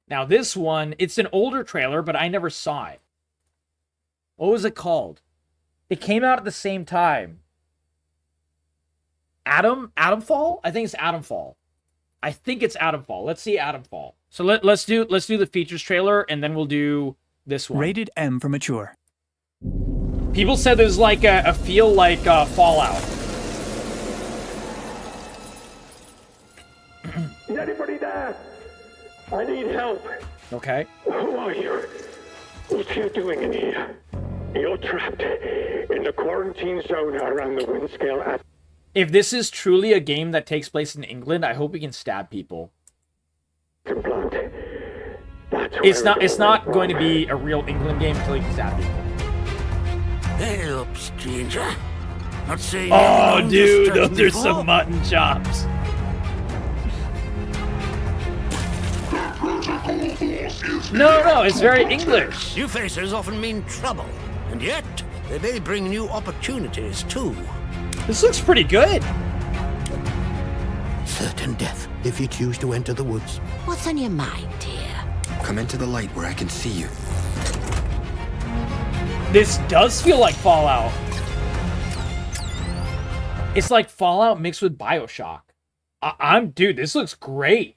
Now this one, it's an older trailer, but I never saw it. What was it called? It came out at the same time. AtomFall? I think it's AtomFall. I think it's AtomFall. Let's see AtomFall. So let's do the features trailer, and then we'll do this one. Rated M for mature. People said there's like a feel like Fallout. Is anybody there? I need help. Okay. Who are you? What are you doing in here? You're trapped in the quarantine zone around the Windscale at... If this is truly a game that takes place in England, I hope we can stab people. Plant. That's It's not going to be a real England game until you can stab people. Hey up, stranger. Not saying Oh, dude, those are some mutton chops. No, it's very English. New faces often mean trouble, and yet they may bring new opportunities too. This looks pretty good. Certain death if you choose to enter the woods. What's on your mind, dear? Come into the light where I can see you. This does feel like Fallout. It's like Fallout mixed with Bioshock. Dude, this looks great.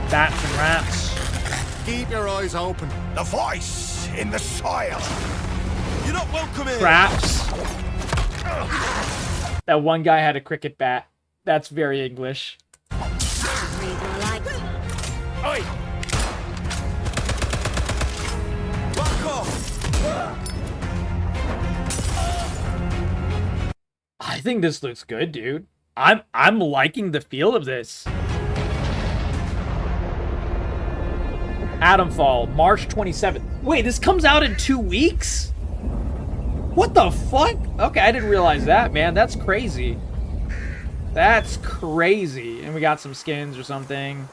Bats and rats. Keep your eyes open. The voice in the soil. You're not welcome here. Traps. That one guy had a cricket bat. That's very English. Oi! Back off! I think this looks good, dude. I'm liking the feel of this. AtomFall, March 27th. Wait, this comes out in 2 weeks? What the fuck? Okay, I didn't realize that, man. That's crazy. That's crazy. And we got some skins or something.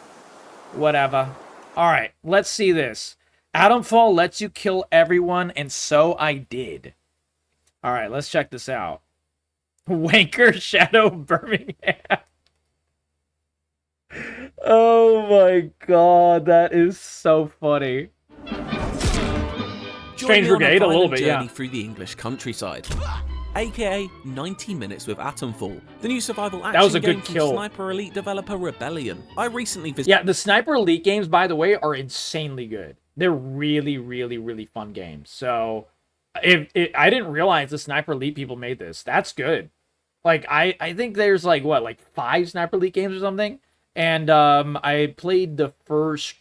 Whatever. Alright, let's see this. AtomFall lets you kill everyone, and so I did. Alright, let's check this out. Wanker Shadow Birmingham. Oh my god, that is so funny. Strange Brigade, a little bit, yeah. Through the English countryside, aka 90 Minutes with AtomFall, the new survival action That was a game good from kill. Sniper Elite developer Rebellion. I recently visited. Yeah, the Sniper Elite games, by the way, are insanely good. They're really, really, really fun games. So, I didn't realize the Sniper Elite people made this. That's good. Like, I think there's like, what, like 5 Sniper Elite games or something? And I played the first...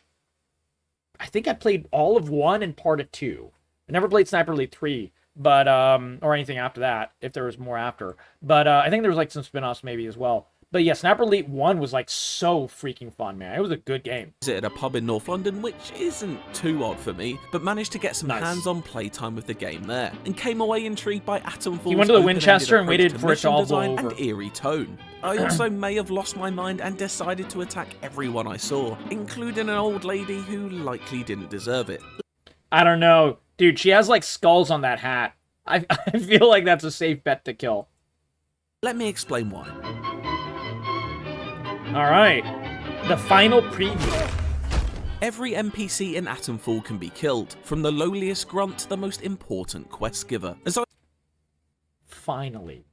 I think I played all of 1 and part of 2. I never played Sniper Elite 3, but or anything after that, if there was more after. But I think there was like some spin-offs maybe as well. But yeah, Sniper Elite 1 was like so freaking fun, man. It was a good game. Visited a pub in North London, which isn't too odd for me, but managed to get some Nice. hands-on playtime with the game there, and came away intrigued by AtomFall's You went to the open-ended Winchester and approach waited to for it to mission all blow design over. and eerie tone. I also may have lost my mind and decided to attack everyone I saw, including an old lady who likely didn't deserve it. I don't know. Dude, she has like skulls on that hat. I feel like that's a safe bet to kill. Let me explain why. Alright. The final preview. Every NPC in AtomFall can be killed, from the lowliest grunt to the most important quest giver. As I Finally.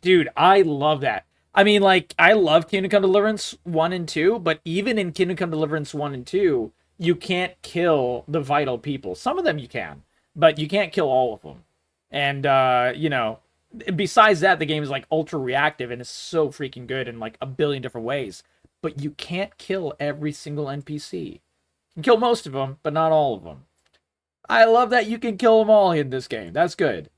Dude, I love that. I mean, like, I love Kingdom Come Deliverance 1 and 2, but even in Kingdom Come Deliverance 1 and 2, you can't kill the vital people. Some of them you can, but you can't kill all of them. And, you know, besides that, the game is, like, ultra reactive and is so freaking good in, like, a billion different ways. But you can't kill every single NPC. You can kill most of them, but not all of them. I love that you can kill them all in this game. That's good.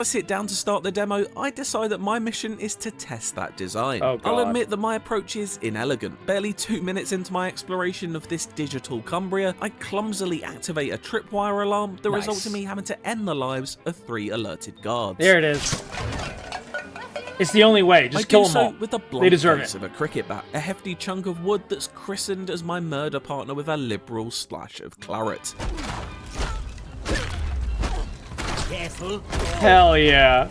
sit down to start the demo, I decide that my mission is to test that design. Oh, I'll God. admit that my approach is inelegant. Barely 2 minutes into my exploration of this digital Cumbria, I clumsily activate a tripwire alarm that Nice. results in me having to end the lives of 3 alerted guards. There it is. It's the only way. Just I kill do them so all. with the They blunt deserve face it. of a cricket bat, a hefty chunk of wood that's christened as my murder partner with a liberal splash of claret. Careful. Hell yeah.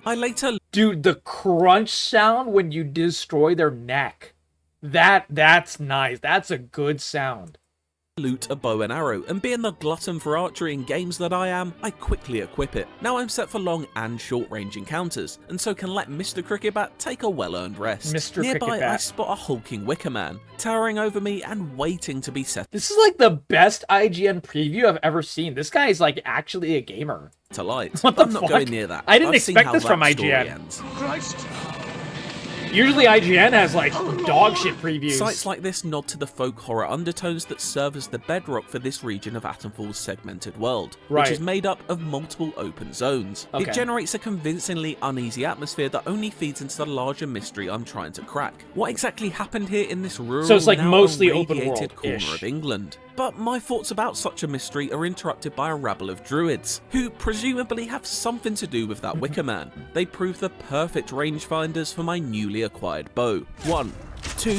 I later Dude, the crunch sound when you destroy their neck. That's nice. That's a good sound. loot a bow and arrow, and being the glutton for archery in games that I am, I quickly equip it. Now I'm set for long and short range encounters, and so can let Mr. Cricketbat take a well-earned rest. Mr. Nearby, Cricketbat. I spot a hulking wicker man, towering over me and waiting to be set This is like the best IGN preview I've ever seen. This guy is like actually a gamer. to light. What the I'm not fuck? going near that. I didn't I've seen expect how this from that story IGN. ends. Usually IGN has like dog shit previews. Sites like this nod to the folk horror undertones that serve as the bedrock for this region of AtomFall's segmented world, Right. which is made up of multiple open zones. Okay. It generates a convincingly uneasy atmosphere that only feeds into the larger mystery I'm trying to crack. What exactly happened here in this rural, So it's like now mostly open irradiated world-ish. corner of England? But my thoughts about such a mystery are interrupted by a rabble of druids, who presumably have something to do with that Wicker Man. They prove the perfect rangefinders for my newly acquired bow. 1, 2,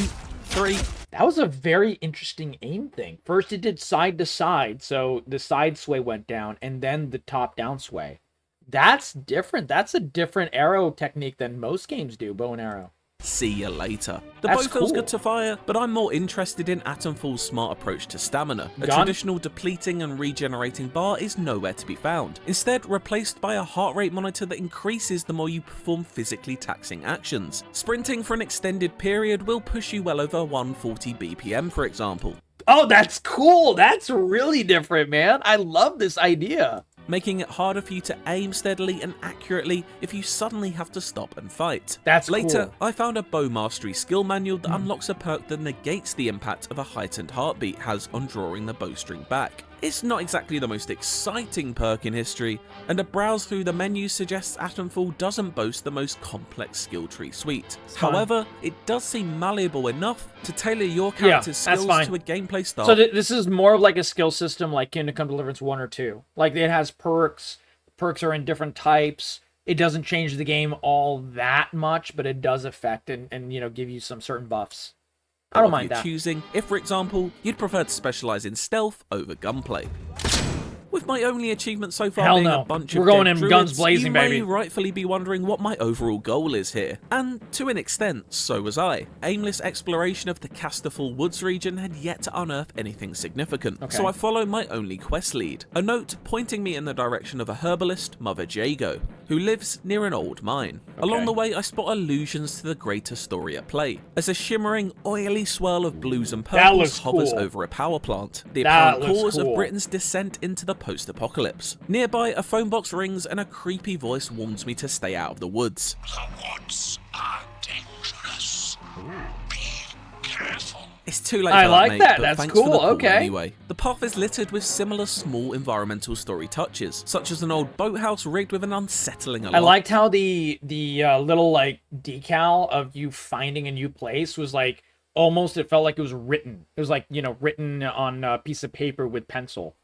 3. That was a very interesting aim thing. First it did side to side, so the side sway went down, and then the top down sway. That's different. That's a different arrow technique than most games do, bow and arrow. See you later. The That's bow feels cool. good to fire, but I'm more interested in AtomFall's smart approach to stamina. A Gun? traditional depleting and regenerating bar is nowhere to be found, instead replaced by a heart rate monitor that increases the more you perform physically taxing actions. Sprinting for an extended period will push you well over 140 BPM, for example, Oh, that's cool. That's really different, man. I love this idea. making it harder for you to aim steadily and accurately if you suddenly have to stop and fight. That's Later, cool. I found a bow mastery skill manual that unlocks a perk that negates the impact of a heightened heartbeat has on drawing the bowstring back. It's not exactly the most exciting perk in history, and a browse through the menu suggests AtomFall doesn't boast the most complex skill tree suite. fine. However, it does seem malleable enough to tailor your character's that's skills fine. to a gameplay style. So this is more of like a skill system like Kingdom Come Deliverance 1 or 2. Like it has perks. Perks are in different types. It doesn't change the game all that much, but it does affect and you know, give you some certain buffs. I don't of mind your that. choosing, if for example, you'd prefer to specialise in stealth over gunplay. With my only achievement so far Hell being no. a bunch We're of going dead in guns druids, blazing, you may baby. rightfully be wondering what my overall goal is here. And to an extent, so was I. Aimless exploration of the Casterfall Woods region had yet to unearth anything significant, Okay. so I followed my only quest lead, a note pointing me in the direction of a herbalist, Mother Jago, who lives near an old mine. Along the way, I spot allusions to the greater story at play, as a shimmering, oily swirl of blues and That purples looks hovers cool. over a power plant, the That apparent looks cause cool. of Britain's descent into the post-apocalypse. Nearby, a phone box rings and a creepy voice warns me to stay out of the woods. The woods are dangerous. Be careful. It's too late I for that, like mate, that. but That's thanks for the cool. call Okay. Anyway, the path is littered with similar small environmental story touches, such as an old boathouse rigged with an unsettling alarm. I liked how the little like decal of you finding a new place was like almost, it felt like it was written. It was like, you know, written on a piece of paper with pencil.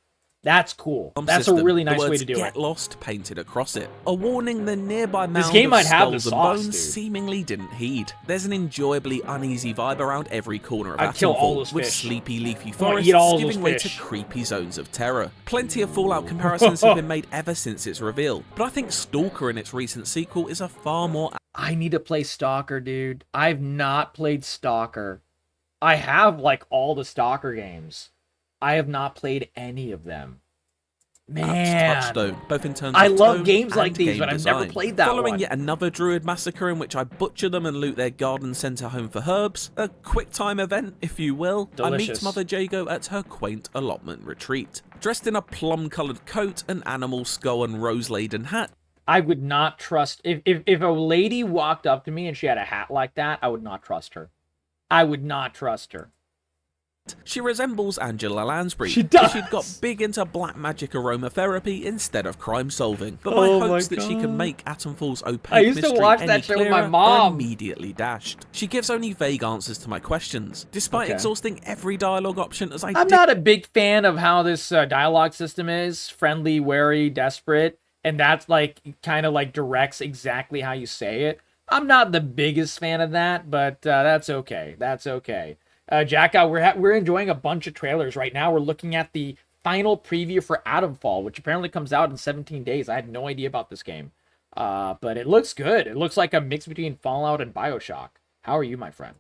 That's cool. That's a system, really the nice way words to do "Get it. lost" painted across it. A warning the nearby mound game of might have the skulls and sauce, bones dude. seemingly didn't heed. There's an enjoyably uneasy vibe around every corner of I'd kill all AtomFall, those with fish. sleepy leafy I wanna forests eat all those giving way to fish. creepy zones of terror. Plenty of Fallout comparisons have been made ever since its reveal, but I think Stalker in its recent sequel is a far more I need to play Stalker, dude. I've not played Stalker. I have like all the Stalker games. I have not played any of them. Man, touchstone, both in terms I of love tone games and like these, game but I've never design. played that Following one. yet another druid massacre in which I butcher them and loot their garden centre home for herbs, a quick time event, if you will, I Delicious. meet Mother Jago at her quaint allotment retreat. Dressed in a plum-coloured coat, an animal skull and rose-laden hat, I would not trust if a lady walked up to me and she had a hat like that, I would not trust her. I would not trust her. she resembles Angela Lansbury. She if does. She'd got big into black magic aromatherapy instead of crime solving. But Oh my my hopes that she God. can make AtomFall's opaque I used to mystery watch any that shit with my clearer are mom. immediately dashed. She gives only vague answers to my questions, despite Okay. exhausting every dialogue option as I I'm not a big fan of how this dialogue system is. Friendly, wary, desperate. And that's like kind of like directs exactly how you say it. I'm not the biggest fan of that, but that's okay. That's okay. Jacko, we're enjoying a bunch of trailers right now. We're looking at the final preview for AtomFall, which apparently comes out in 17 days. I had no idea about this game. But it looks good. It looks like a mix between Fallout and Bioshock. How are you, my friend?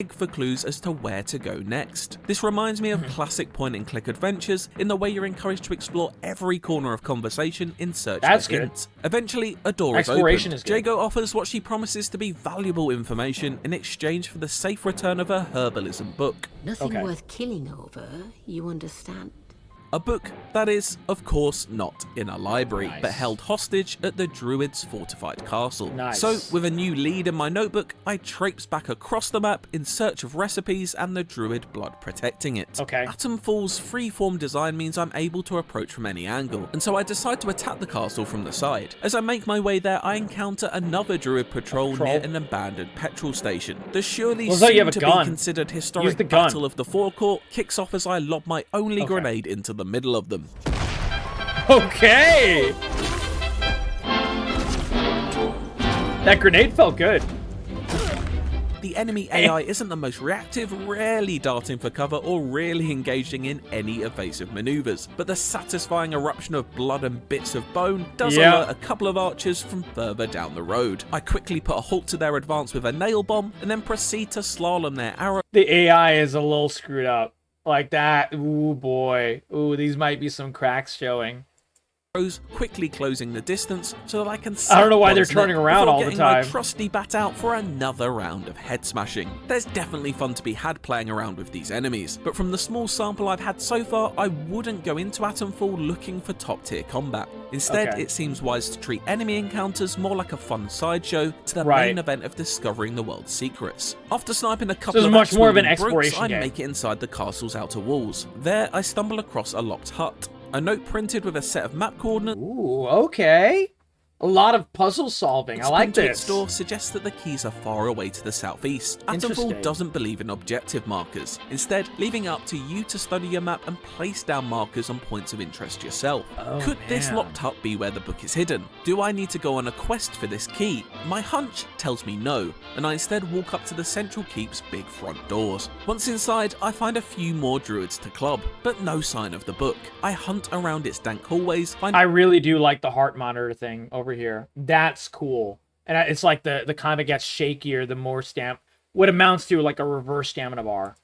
For clues as to where to go next. This reminds me of classic point-and-click adventures in the way you're encouraged to explore every corner of conversation in search of hints. Eventually, a door is opened. Jago offers what she promises to be valuable information in exchange for the safe return of her herbalism book. Nothing worth killing over, you understand? A book that is, of course, not in a library, but held hostage at the Druid's fortified castle. So, with a new lead in my notebook, I traipse back across the map in search of recipes and the Druid blood protecting it. AtomFall's freeform design means I'm able to approach from any angle, and so I decide to attack the castle from the side. As I make my way there, I encounter another Druid patrol near an abandoned petrol station. The surely soon to be considered historic Battle of the Forecourt kicks off as I lob my only grenade into the middle of them. Okay! That grenade felt good. The enemy AI isn't the most reactive, rarely darting for cover or really engaging in any evasive maneuvers, but the satisfying eruption of blood and bits of bone does alert a couple of archers from further down the road. I quickly put a halt to their advance with a nail bomb and then proceed to slalom their arrow. The AI is a little screwed up. Like that. Ooh, boy. Ooh, these might be some cracks showing. Quickly closing the distance so that I can I don't know why they're turning around all the time. My trusty bat out for another round of head smashing. There's definitely fun to be had playing around with these enemies, but from the small sample I've had so far, I wouldn't go into AtomFall looking for top tier combat. Instead, it seems wise to treat enemy encounters more like a fun sideshow to the main event of discovering the world's secrets. After sniping a couple of much more of an exploration game, I make it inside the castle's outer walls. There, I stumble across a locked hut. A note printed with a set of map coordinates. Ooh, okay. A lot of puzzle solving. I like this. Its door suggests that the keys are far away to the southeast. AtomFall doesn't believe in objective markers, instead leaving it up to you to study your map and place down markers on points of interest yourself. Could this locked hut be where the book is hidden? Do I need to go on a quest for this key? My hunch tells me no, and I instead walk up to the central keep's big front doors. Once inside, I find a few more druids to club, but no sign of the book. I hunt around its dank hallways. I really do like the heart monitor thing over here. That's cool. And it's like the kind of gets shakier the more what amounts to like a reverse stamina bar.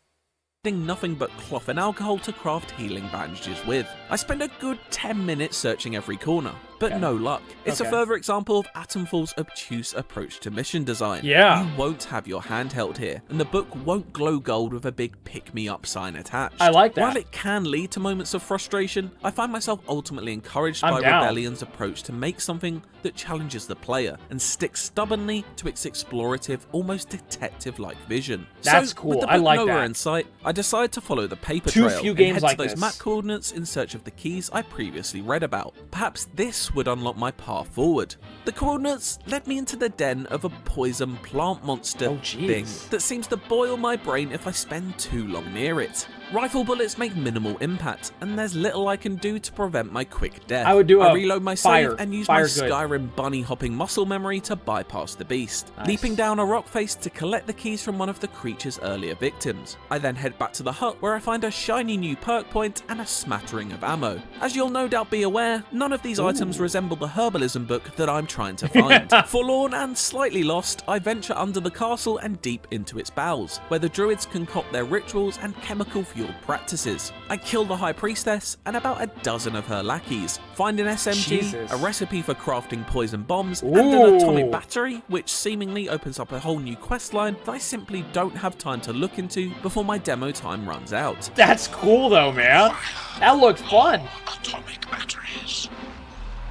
Nothing but cloth and alcohol to craft healing bandages with. I spend a good 10 minutes searching every corner, but no luck. It's a further example of AtomFall's obtuse approach to mission design. You won't have your hand held here, and the book won't glow gold with a big pick-me-up sign attached. I like that. While it can lead to moments of frustration, I find myself ultimately encouraged by Rebellion's approach to make something that challenges the player and sticks stubbornly to its explorative, almost detective-like vision. That's so, cool. With the book I like nowhere that. In sight, I decide to follow the paper trail and head to those map coordinates in search of the keys I previously read about. Perhaps this would unlock my path forward. The coordinates led me into the den of a poison plant monster thing that seems to boil my brain if I spend too long near it. Rifle bullets make minimal impact, and there's little I can do to prevent my quick death. I reload my save and use my Skyrim bunny hopping muscle memory to bypass the beast, leaping down a rock face to collect the keys from one of the creature's earlier victims. I then head back to the hut where I find a shiny new perk point and a smattering of ammo. As you'll no doubt be aware, none of these items resemble the herbalism book that I'm trying to find. Forlorn and slightly lost, I venture under the castle and deep into its bowels, where the druids concoct their rituals and chemical-fueled practices. I kill the High Priestess and about a dozen of her lackeys, find an SMG, a recipe for crafting poison bombs, and an atomic battery, which seemingly opens up a whole new questline that I simply don't have time to look into before my demo time runs out. That's cool though, man. That looked fun. Atomic batteries.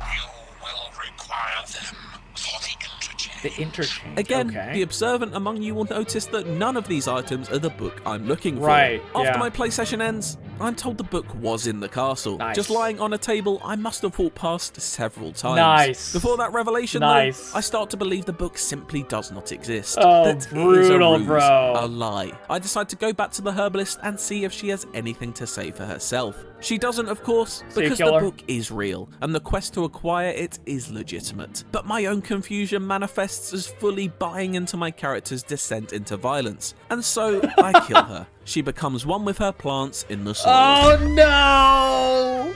You will require them for the interchange. The interchange. Again, the observant among you will notice that none of these items are the book I'm looking for. After my play session ends, I'm told the book was in the castle. Just lying on a table I must have walked past several times. Before that revelation, though, I start to believe the book simply does not exist. That brutal, is a ruse, bro. a lie. I decide to go back to the herbalist and see if she has anything to say for herself. She doesn't, of course, because the book is real, and the quest to acquire it is legitimate. But my own confusion manifests as fully buying into my character's descent into violence, and so I kill her. She becomes one with her plants in the soil. Oh no!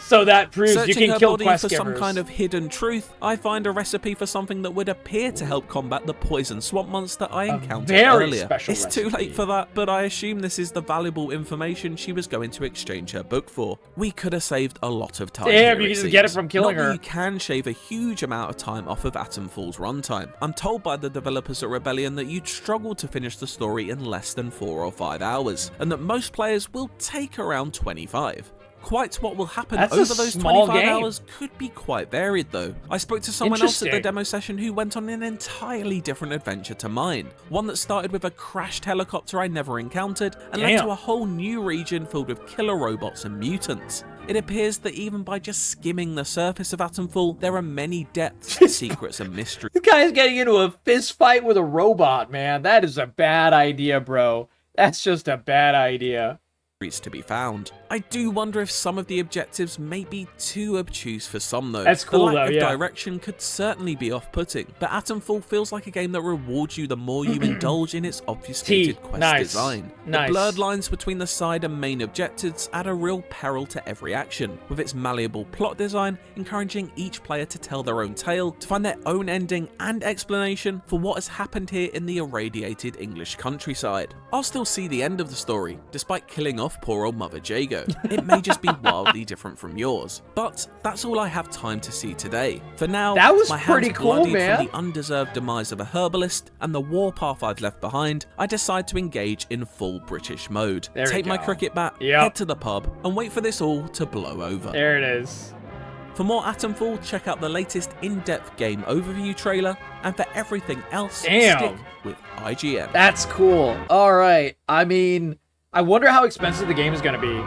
So that proves you Searching can her kill body quest for some givers. kind of hidden truth, I find a recipe for something that would appear to help combat the poison swamp monster I encountered very earlier. special It's too recipe. late for that, but I assume this is the valuable information she was going to exchange her book for. We could have saved a lot of time Damn, here, you can it just get it seems. from killing Not that her. you can shave a huge amount of time off of AtomFall's runtime. I'm told by the developers at Rebellion that you'd struggle to finish the story in less than 4 or 5 hours, and that most players will take around 25. Quite what will happen That's a over those small 25 game. hours could be quite varied though. I spoke to someone else at the Interesting. demo session who went on an entirely different adventure to mine. One that started with a crashed helicopter I never encountered and led Damn. to a whole new region filled with killer robots and mutants. It appears that even by just skimming the surface of AtomFall, there are many depths, secrets and mysteries This guy's getting into a fist fight with a robot, man. That is a bad idea, bro. That's just a bad idea. to be found. I do wonder if some of the objectives may be too obtuse for some though. That's cool, the lack though, of yeah. direction could certainly be off-putting, but AtomFall feels like a game that rewards you the more you indulge in its obfuscated quest Nice. design. Nice. The blurred lines between the side and main objectives add a real peril to every action, with its malleable plot design encouraging each player to tell their own tale, to find their own ending and explanation for what has happened here in the irradiated English countryside. I'll still see the end of the story, despite killing off poor old Mother Jago. It may just be wildly different from yours. But that's all I have time to see today. For now, That was my pretty hands cool, bloodied man. from the undeserved demise of a herbalist and the warpath I've left behind, I decide to engage in full British mode. There we Take my go. cricket bat, Yep. head to the pub, and wait for this all to blow over. There it is. For more AtomFall, check out the latest in-depth game overview trailer, and for everything else, Damn. stick with IGN. That's cool. All right. I mean, I wonder how expensive the game is going to be.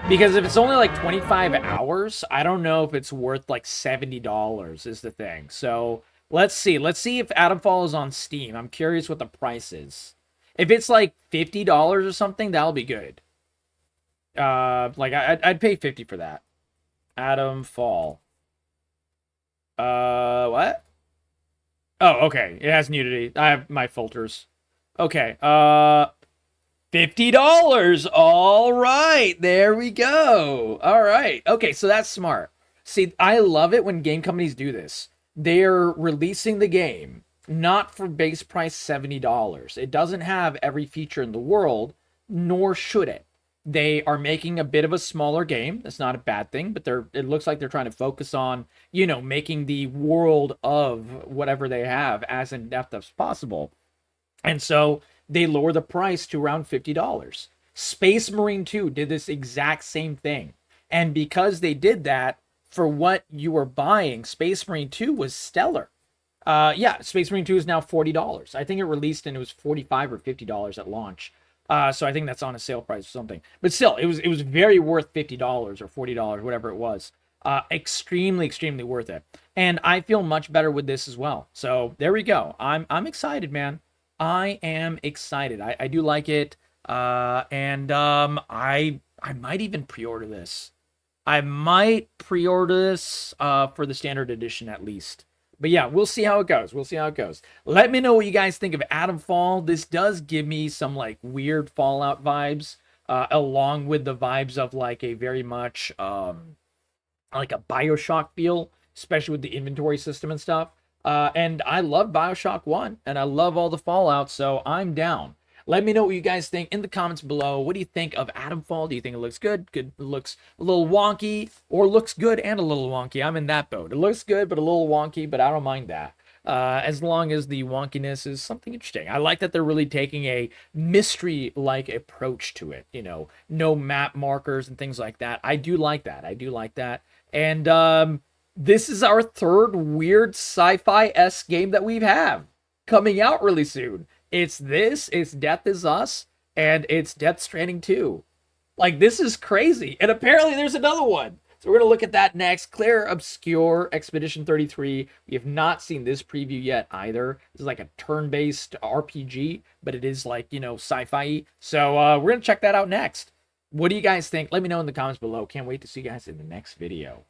Because if it's only like 25 hours, I don't know if it's worth like $70 is the thing. So let's see. Let's see if AtomFall is on Steam. I'm curious what the price is. If it's like $50 or something, that'll be good. I'd pay 50 for that. AtomFall. What? Oh, okay. It has nudity. I have my filters. Okay. $50. All right. There we go. All right. Okay, so that's smart. See, I love it when game companies do this. They're releasing the game not for base price $70. It doesn't have every feature in the world, nor should it. They are making a bit of a smaller game. That's not a bad thing, but it looks like they're trying to focus on, making the world of whatever they have as in-depth as possible. And so they lower the price to around $50. Space Marine 2 did this exact same thing. And because they did that, for what you were buying, Space Marine 2 was stellar. Space Marine 2 is now $40. I think it released and it was $45 or $50 at launch. So I think that's on a sale price or something. But still, it was very worth $50 or $40, whatever it was. Extremely, extremely worth it. And I feel much better with this as well. So there we go. I'm excited, man. I am excited. I do like it. And I might even pre-order this. I might pre-order this for the standard edition at least. But yeah, we'll see how it goes. Let me know what you guys think of AtomFall. This does give me some like weird Fallout vibes, along with the vibes of like a very much like a Bioshock feel, especially with the inventory system and stuff. And I love Bioshock 1, and I love all the Fallout, so I'm down. Let me know what you guys think in the comments below. What do you think of AtomFall? Do you think it looks good? It looks a little wonky, or looks good and a little wonky? I'm in that boat. It looks good, but a little wonky, but I don't mind that. As long as the wonkiness is something interesting. I like that they're really taking a mystery-like approach to it. No map markers and things like that. I do like that. And this is our third weird sci-fi-esque game that we have coming out really soon. It's this, it's Death Is Us, and it's Death Stranding 2. Like, this is crazy. And apparently there's another one. So we're going to look at that next. Claire Obscure Expedition 33. We have not seen this preview yet either. This is like a turn-based RPG, but it is like, sci-fi. So we're going to check that out next. What do you guys think? Let me know in the comments below. Can't wait to see you guys in the next video.